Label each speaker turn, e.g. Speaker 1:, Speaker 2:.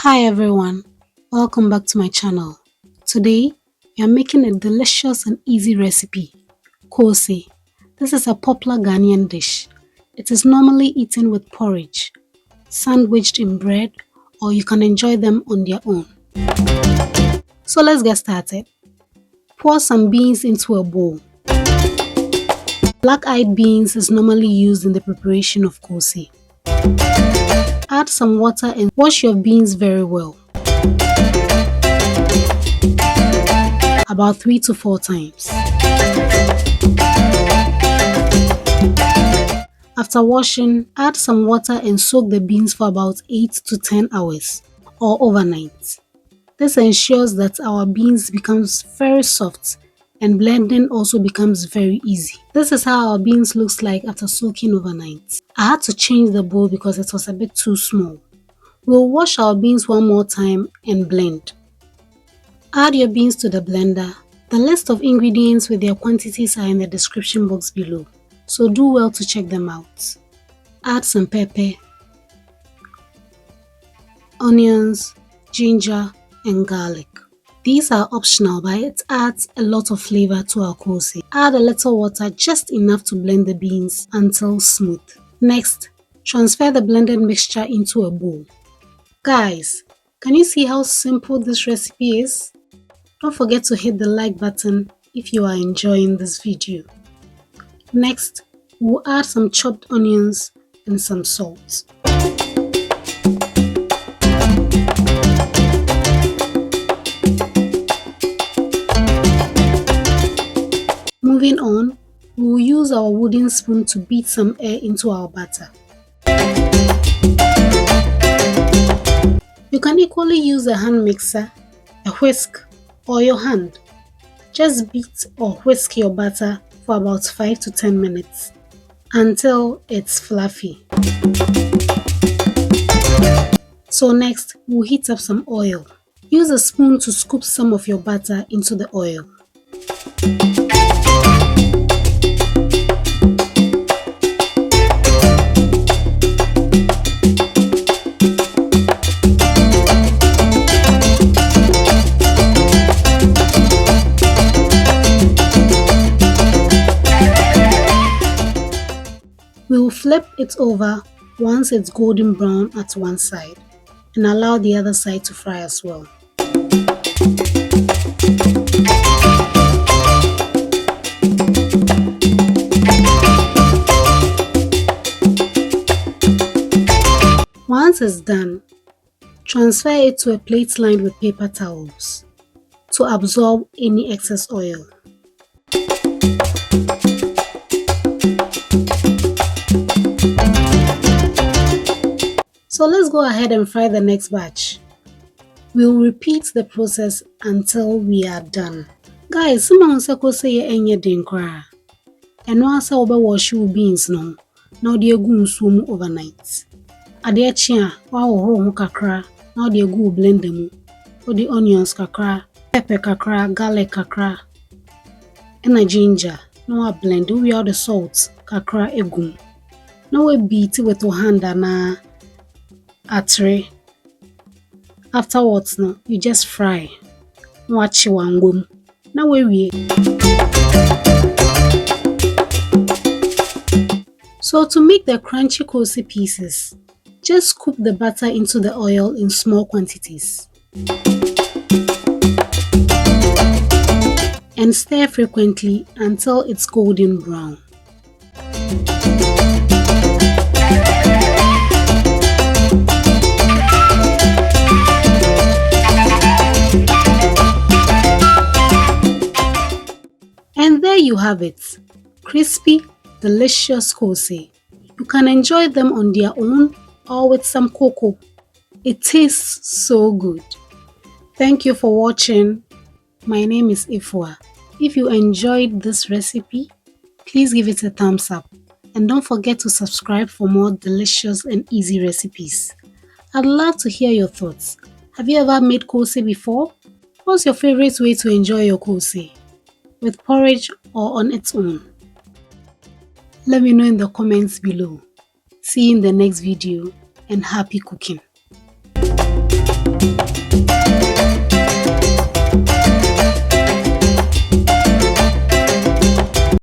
Speaker 1: Hi everyone, welcome back to my channel. Today, we are making a delicious and easy recipe, Koose. This is a popular Ghanaian dish. It is normally eaten with porridge, sandwiched in bread, or you can enjoy them on their own. So let's get started. Pour some beans into a bowl. Black-eyed beans is normally used in the preparation of Koose. Add some water and wash your beans very well, about 3 to 4 times. After washing, add some water and soak the beans for about 8 to 10 hours or overnight. This ensures that our beans becomes very soft and blending also becomes very easy. This is how our beans looks like after soaking overnight. I had to change the bowl because it was a bit too small. We'll wash our beans one more time and blend. Add your beans to the blender. The list of ingredients with their quantities are in the description box below, so do well to check them out. Add some pepper, onions, ginger, and garlic. These are optional, but it adds a lot of flavor to our Koose. Add a little water, just enough to blend the beans until smooth. Next, transfer the blended mixture into a bowl. Guys, can you see how simple this recipe is? Don't forget to hit the like button if you are enjoying this video. Next, we'll add some chopped onions and some salt. Moving on, we will use our wooden spoon to beat some air into our batter. You can equally use a hand mixer, a whisk, or your hand. Just beat or whisk your batter for about 5 to 10 minutes until it's fluffy. So next, we'll heat up some oil. Use a spoon to scoop some of your batter into the oil. We will flip it over once it's golden brown at one side and allow the other side to fry as well. Once it's done, transfer it to a plate lined with paper towels to absorb any excess oil. So let's go ahead and fry the next batch. We'll repeat the process until we are done. Guys, someone say Koose ye enye den kra. Eno asa obe wash your beans no. Now dey gu nsuo mu overnight. Ade achi a wa hohoro ho kakra. Now dey gu blender mu. Odi onions kakra, pepper kakra, garlic kakra, and a ginger. Now I blend we all the salt kakra egum. Now we beat it with your hand and a tray. Afterwards, no, you just fry. Watch you and go. Now we. So to make the crunchy Koose pieces, just scoop the batter into the oil in small quantities and stir frequently until it's golden brown. And there you have it, crispy, delicious Koose. You can enjoy them on their own or with some cocoa. It tastes so good. Thank you for watching. My name is Efua. If you enjoyed this recipe, please give it a thumbs up and don't forget to subscribe for more delicious and easy recipes. I'd love to hear your thoughts. Have you ever made Koose before? What's your favorite way to enjoy your Koose? With porridge or on its own? Let me know in the comments below. See you in the next video and happy cooking.